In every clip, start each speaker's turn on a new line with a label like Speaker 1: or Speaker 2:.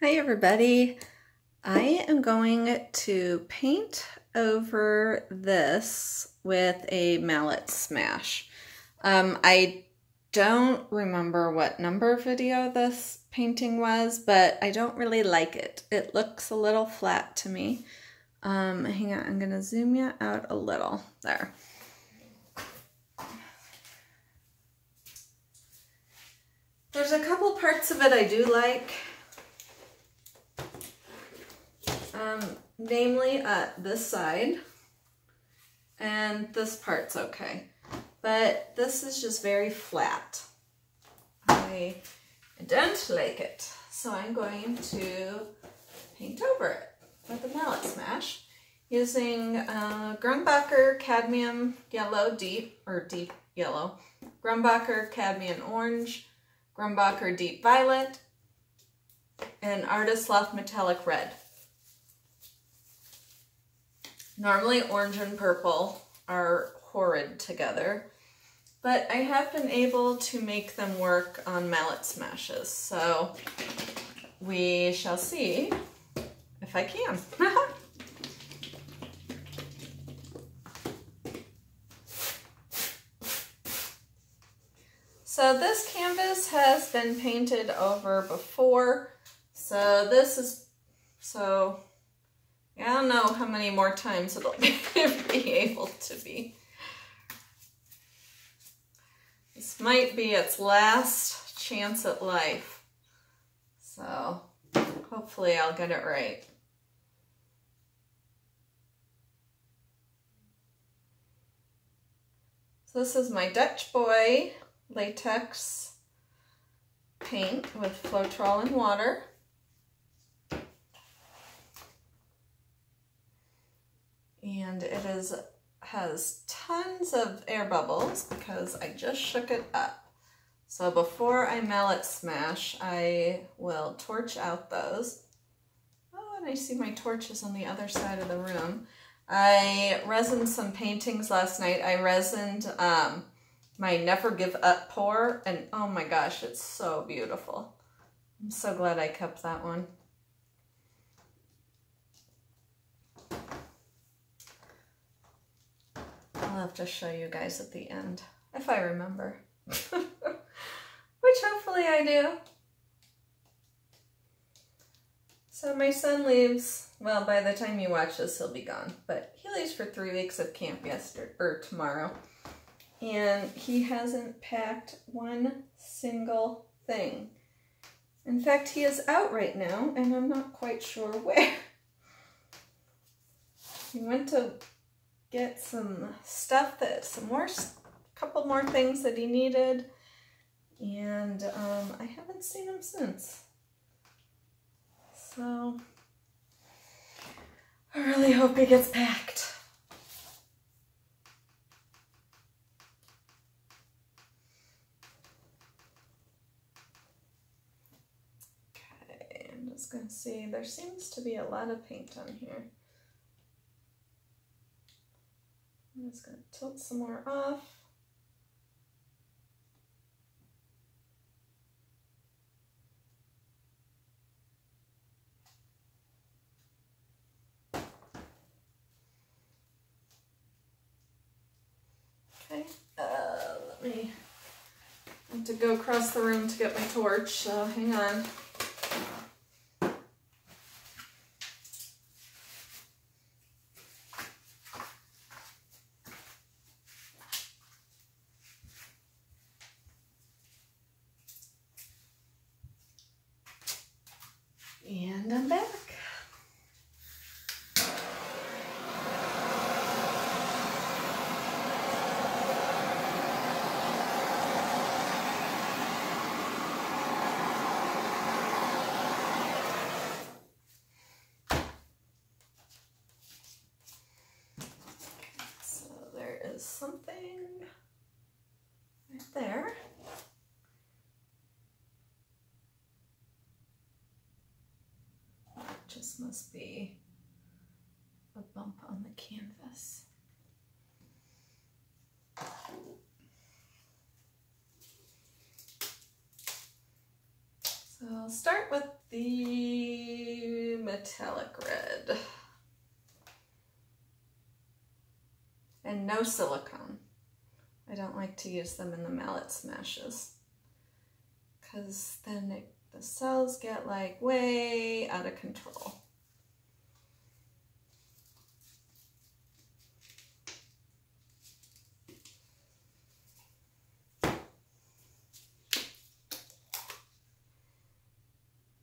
Speaker 1: Hi everybody. I am going to paint over this with a mallet smash. I don't remember what number video this painting was, but I don't really like it. It looks a little flat to me. Hang on, I'm gonna zoom you out a little. There. There's a couple parts of it I do like. Namely this side, and this part's okay, but this is just very flat. I don't like it, so I'm going to paint over it with a mallet smash using Grumbacher Cadmium Yellow Deep Yellow, Grumbacher Cadmium Orange, Grumbacher Deep Violet, and Artist Loft Metallic Red. Normally orange and purple are horrid together, but I have been able to make them work on mallet smashes, so we shall see if I can. So this canvas has been painted over before, so this is, I don't know how many more times it'll be able to be. This might be its last chance at life, so hopefully I'll get it right. So this is my Dutch Boy latex paint with Floetrol and water. And it has tons of air bubbles because I just shook it up. So before I mallet smash, I will torch out those. Oh, and I see my torch is on the other side of the room. I resined some paintings last night. I resined my Never Give Up pour, and oh my gosh, it's so beautiful. I'm so glad I kept that one. I'll have to show you guys at the end, if I remember. Which hopefully I do. So my son leaves, well, by the time you watch this, he'll be gone. But he leaves for 3 weeks of camp tomorrow. And he hasn't packed one single thing. In fact, he is out right now, and I'm not quite sure where. He went to get some stuff couple more things that he needed, and I haven't seen him since. So I really hope he gets packed. Okay, I'm just gonna see, there seems to be a lot of paint on here. I'm just going to tilt some more off. Okay, I have to go across the room to get my torch, so hang on. And I'm back. So there is something right there. Just must be a bump on the canvas. So I'll start with the metallic red. And no silicone. I don't like to use them in the mallet smashes because then the cells get like way out of control.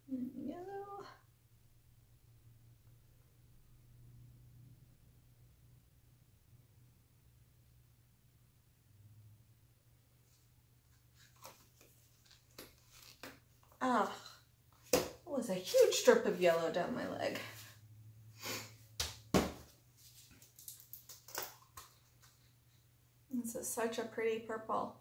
Speaker 1: Yellow. Ah, that was a huge strip of yellow down my leg. This is such a pretty purple.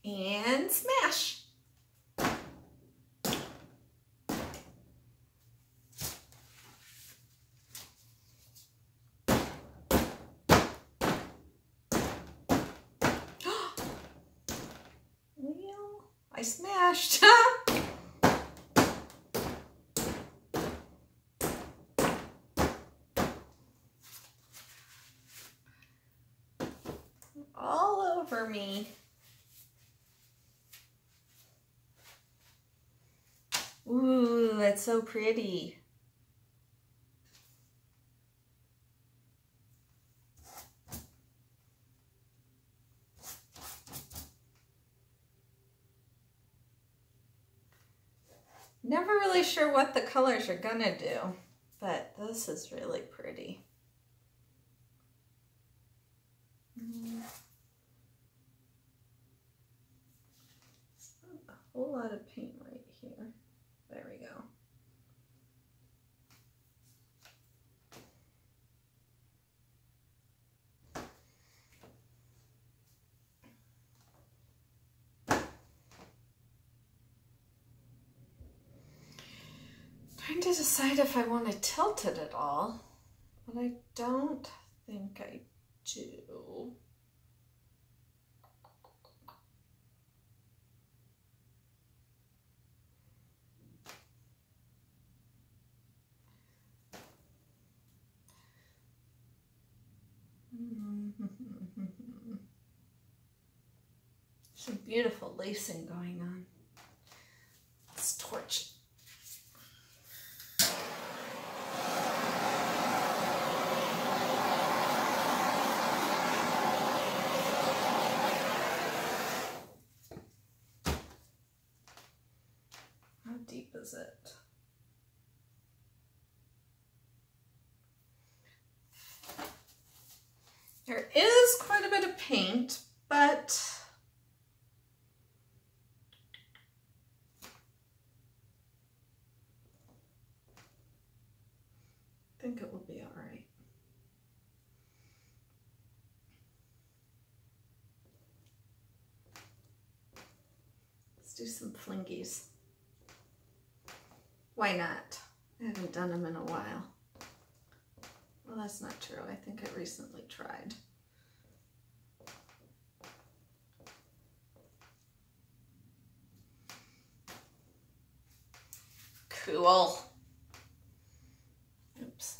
Speaker 1: And smash. Well, I smashed. All over me. Ooh, that's so pretty. Never really sure what the colors are gonna do, but this is really pretty. A whole lot of paint right here. There we go. Trying to decide if I want to tilt it at all, but I don't think I do. Some beautiful lacing going on. Let's torch it. How deep is it? There is quite a bit of paint, but I think it will be all right. Let's do some flingies. Why not? I haven't done them in a while. Well, that's not true. I think I recently tried. Cool. Oops.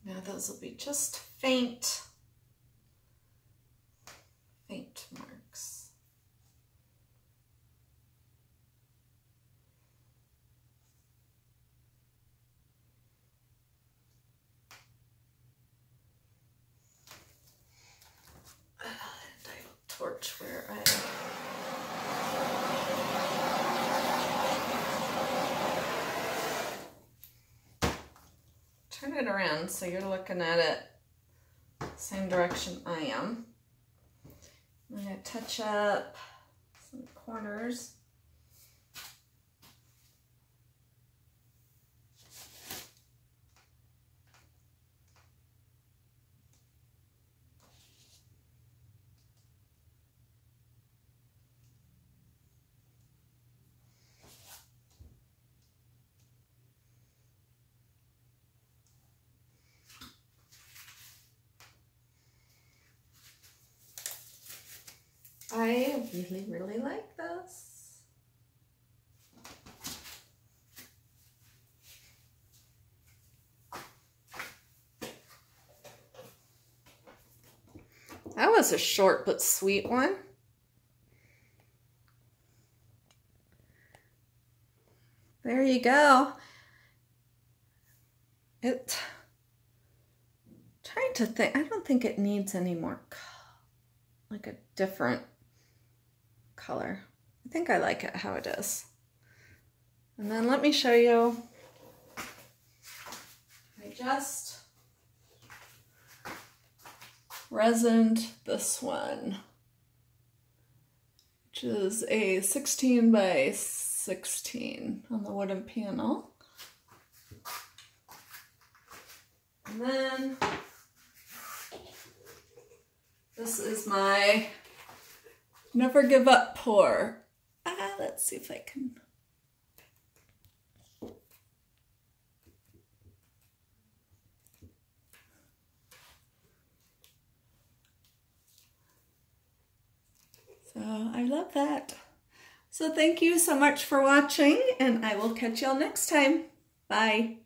Speaker 1: Now those will be just faint marks. And I will torch where I it around so you're looking at it same direction I am. I'm going to touch up some corners. I really, really like this. That was a short but sweet one. There you go. Trying to think, I don't think it needs any more, like a different color. I think I like it how it is. And then let me show you. I just resined this one, which is a 16 by 16 on the wooden panel. And then this is my Never Give Up pour. Let's see if I can. So I love that. So thank you so much for watching, and I will catch y'all next time. Bye.